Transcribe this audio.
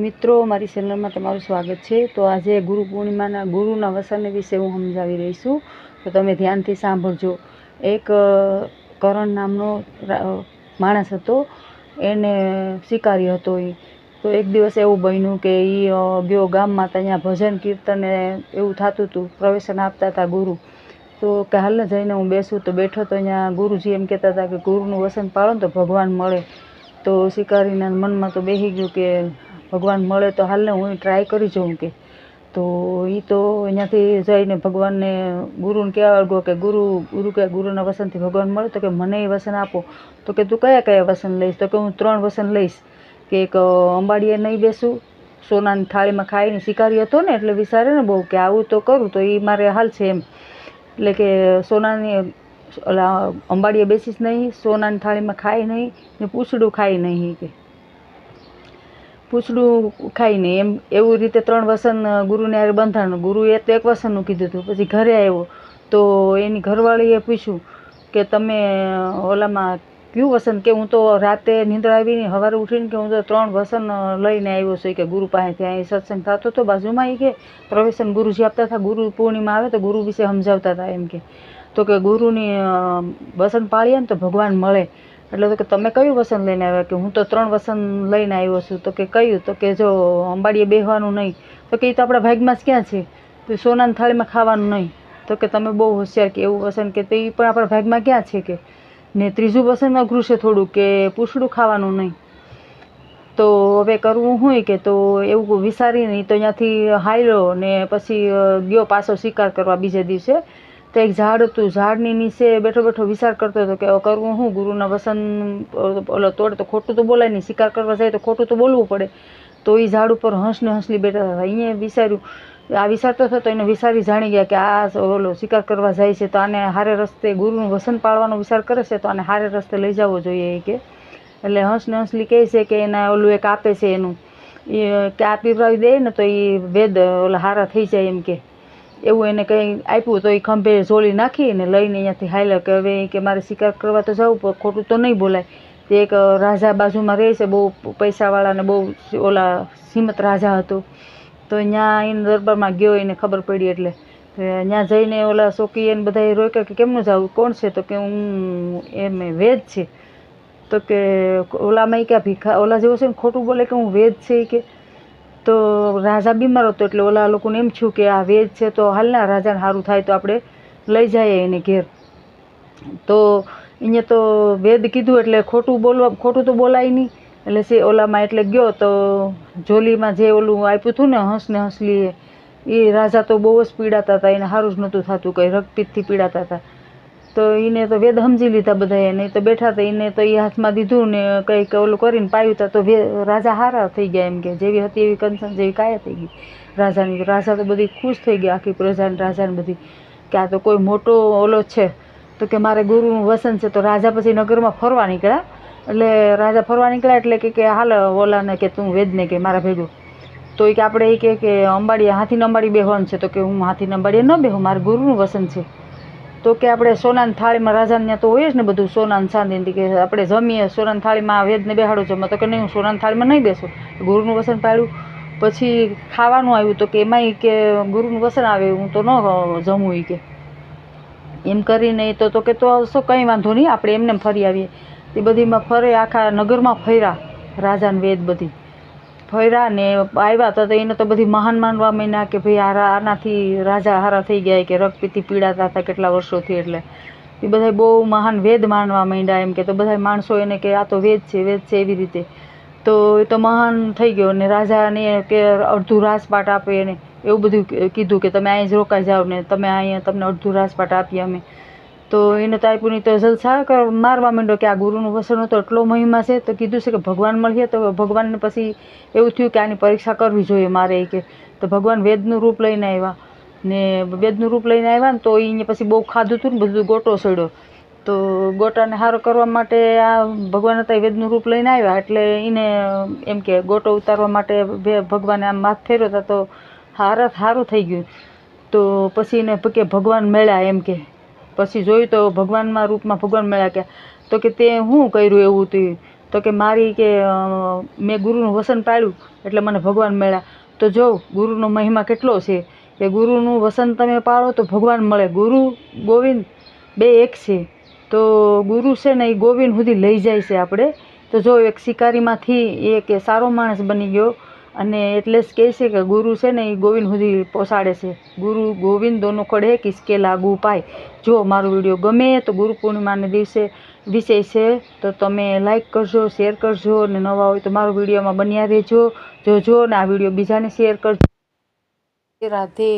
મિત્રો, મારી ચેનલમાં તમારું સ્વાગત છે। તો આજે ગુરુ પૂર્ણિમાના ગુરુના વસન વિશે હું સમજાવી રહી છું, તો તમે ધ્યાનથી સાંભળજો। એક કરણ નામનો માણસ હતો, એને શિકારી હતો એ। તો એક દિવસ એવું બન્યું કે એ ગયો ગામમાં, ત્યાં ભજન કીર્તન એવું થતું હતું, પ્રવચન આપતા હતા ગુરુ। તો કે હાલને જઈને હું બેસું, તો બેઠો તો અહીંયા ગુરુજી એમ કહેતા હતા કે ગુરુનું વસન પાળો ને તો ભગવાન મળે। તો શિકારીના મનમાં તો બેસી ગયું કે ભગવાન મળે તો હાલને હું ટ્રાય કરી જોઉં કે। તો એ તો અહીંયાથી જઈને ભગવાનને ગુરુને કહેવા લાગ્યો કે ગુરુના વસનથી ભગવાન મળે, તો કે મને એ વસન આપો। તો કે તું કયા કયા વસન લઈશ? તો કે હું 3 વસન લઈશ, કે એક અંબાડીએ નહીં બેસું, સોનાની થાળીમાં ખાઈને, શિકારી હતો ને એટલે વિચારે ને બહુ કે આવું તો કરું તો એ મારે હાલ છે એમ, એટલે કે સોનાની અંબાડીએ બેસીશ નહીં, સોનાની થાળીમાં ખાઈ નહીં, ને પૂછડું ખાઈ નહીં, કે પૂછડું ખાઈ નહીં એમ, એવું રીતે 3 વસન ગુરુને યારે બંધાણું। ગુરુએ તો એક વસનનું કીધું હતું। પછી ઘરે આવ્યો તો એની ઘરવાળીએ પૂછ્યું કે તમે ઓલામાં કયું વસન? કે હું તો રાતે નિંદ્રા આવીને સવારે ઉઠીને કે હું તો 3 વસન લઈને આવ્યો છું કે ગુરુ પાસેથી। અહીં સત્સંગ થતો હતો બાજુમાં, એ કે પ્રવચન ગુરુજી આપતા હતા, ગુરુ પૂર્ણિમા આવે તો ગુરુ વિશે સમજાવતા હતા એમ કે। તો કે ગુરુની વસન પાળીએ ને તો ભગવાન મળે। એટલે તો કે તમે કયું વસન લઈને આવ્યા? કે હું તો 3 વસન લઈને આવ્યો છું। તો કે કયું? તો કે જો અંબાડીએ બેસવાનું નહીં, તો કે એ તો આપણા ભાગમાં જ ક્યાં છે, તો સોનાની થાળીમાં ખાવાનું નહીં, તો કે તમે બહુ હોશિયાર, કે એવું વસન કે તો એ પણ આપણા ભાગમાં ક્યાં છે કે। ને 3જું વસન અઘરું છે થોડું, કે પૂછડું ખાવાનું નહીં। તો હવે કરવું હોય કે, તો એવું વિચારીને તો અહીંયાથી હાલ્યો ને પછી ગયો પાછો શિકાર કરવા બીજે દિવસે। તો એક ઝાડ હતું, ઝાડની નીચે બેઠો બેઠો વિચાર કરતો હતો કે કરવું હું, ગુરુના વસન ઓલો તોડે તો ખોટું તો બોલાય નહીં, શિકાર કરવા જાય તો ખોટું તો બોલવું પડે। તો એ ઝાડ ઉપર હંસલી બેઠા હતા। અહીંયા વિચાર્યું, આ વિચારતો હતો તો એને વિચારી જાણી ગયા કે આ ઓલો શિકાર કરવા જાય છે, તો આને હારે રસ્તે ગુરુનું વસન પાળવાનો વિચાર કરે છે, તો આને હારે રસ્તે લઈ જવો જોઈએ કે। એટલે હંસલી કહે છે કે એના ઓલું એક આપે છે એનું, એ કે આ પીવડાવી દે ને તો એ વેદ ઓલા હારા થઈ જાય એમ કે, એવું એને કંઈ આપ્યું। તો એ ખંભે ઝોલી નાખીને લઈને અહીંયાથી હાલ્યા કે હવે કે મારે શિકાર કરવા તો જવું, ખોટું તો નહીં બોલાય। તે એક રાજા બાજુમાં રહે છે, બહુ પૈસાવાળા ને બહુ ઓલા શ્રીમંત રાજા હતો। તો ત્યાં એને દરબારમાં ગયો, એને ખબર પડી, એટલે ત્યાં જઈને ઓલા ચોકી એને બધા રોક્યા કે કેમનું જવું, કોણ છે? તો કે હું એમ વેદ છે। તો કે ઓલામાં ક્યાં ભીખા ઓલા જેવો છે ને ખોટું બોલે કે હું વેદ છે કે। તો રાજા બીમાર હતો એટલે ઓલા લોકોને એમ થયું કે આ વેદ છે તો હાલના રાજાને સારું થાય તો આપણે લઈ જઈએ એને ઘેર। તો અહીંયા તો વેદ કીધું એટલે ખોટું તો બોલાય નહીં, એટલે છે ઓલામાં એટલે ગયો તો જોલીમાં જે ઓલું આપ્યું હતું ને હંસલી, એ રાજા તો બહુ જ પીડાતા હતા, એને સારું જ નહોતું થતું, કંઈ રક્તપિત્તથી પીડાતા હતા। તો એને તો વેદ સમજી લીધા બધા, એને તો બેઠા હતા, એને તો એ હાથમાં દીધું ને કંઈક ઓલું કરીને પાયું હતા, તો રાજા હારા થઈ ગયા એમ કે, જેવી હતી એવી કંચન જેવી કાયા થઈ ગઈ રાજાની। રાજા તો બધી ખુશ થઈ ગયા, આખી પ્રજાને રાજાને બધી, કે આ તો કોઈ મોટો ઓલો છે। તો કે મારે ગુરુનું વસન છે। તો રાજા પછી નગરમાં ફરવા નીકળ્યા। એટલે રાજા ફરવા નીકળ્યા એટલે કે હાલ ઓલાને કે તું વેદને કે મારા ભેગું। તો એ કે આપણે એ કે અંબાડીએ હાથીને અંબાડી બેહવાનું છે। તો કે હું હાથીને અંબાડીએ ન બેહું, મારે ગુરુનું વસન છે। તો કે આપણે સોનાની થાળીમાં, રાજાને ત્યાં તો હોય જ ને બધું સોનાની ચાંદીની, કે આપણે જમીએ સોનાની થાળીમાં, વેદને બેહાડો જમવા, તો કે નહીં હું સોનાની થાળીમાં નહીં બેસું, ગુરુનું વસન પાડ્યું। પછી ખાવાનું આવ્યું તો કે એમાંય કે ગુરુનું વસન આવે હું તો ન જમું એ કે, એમ કરીને તો કે તો શું કંઈ વાંધો નહીં, આપણે એમને ફરી આવીએ। એ બધીમાં ફરે, આખા નગરમાં ફર્યા રાજાને વેદ બધી ફર્યા ને આવ્યા તો એને તો બધી મહાન માનવા માંડ્યા કે ભાઈ આનાથી રાજા હારા થઈ ગયા, કે રક્તપિત્તથી પીડાતા હતા કેટલા વર્ષોથી, એટલે એ બધા બહુ મહાન વેદ માનવા માંડ્યા એમ કે। તો બધા માણસો એને કે આ તો વેદ છે એવી રીતે। તો એ તો મહાન થઈ ગયો ને રાજાને કે અડધું રાજપાટ આપે એને, એવું બધું કીધું કે તમે અહીં જ રોકાઈ જાઓ ને તમે અહીંયા તમને અડધું રાજપાટ આપીએ અમે। તો એને તો આપ્યું નહીં, તો જલસા મારવા માંડ્યો કે આ ગુરુનું વસન તો એટલો મહિમા છે। તો કીધું છે કે ભગવાન મળીએ, તો ભગવાનને પછી એવું થયું કે આની પરીક્ષા કરવી જોઈએ મારે કે। તો ભગવાન વેદનું રૂપ લઈને આવ્યા ને વેદનું રૂપ લઈને આવ્યા ને તો એને પછી બહુ ખાધું હતું ને બધું, ગોટો સડ્યો। તો ગોટાને સારો કરવા માટે આ ભગવાન હતા એ વેદનું રૂપ લઈને આવ્યા, એટલે એને એમ કે ગોટો ઉતારવા માટે ભગવાને આમ હાથ ફેર્યો હતા તો સારું થઈ ગયું। તો પછી એને કે ભગવાન મળ્યા એમ કે, પછી જોયું તો ભગવાનમાં રૂપમાં ભગવાન મળ્યા કે, તો કે તે શું કર્યું એવું તે? તો કે મારી કે મેં ગુરુનું વસન પાળ્યું એટલે મને ભગવાન મળ્યા. તો જો ગુરુનો મહિમા કેટલો છે કે ગુરુનું વસન તમે પાળો તો ભગવાન મળે. ગુરુ ગોવિંદ બે એક છે. તો ગુરુ છે ને એ ગોવિંદ સુધી લઈ જાય છે આપણે. તો જો એક શિકારીમાંથી એક સારો માણસ બની ગયો અને એટલે જ કહે છે કે ગુરુ છે ને એ ગોવિંદ સુધી પહોંચાડે છે. ગુરુ ગોવિંદ દોનો ખડે કિસકે લાગુ પાય. જો મારો વિડીયો ગમે તો ગુરુ પૂર્ણિમાને દિવસે વિષય છે તો તમે લાઈક કરજો, શેર કરજો અને નવા હોય તો મારો વિડીયોમાં બન્યા રહેજો, જોજો ને આ વિડીયો બીજાને શેર કરજો. રાધે.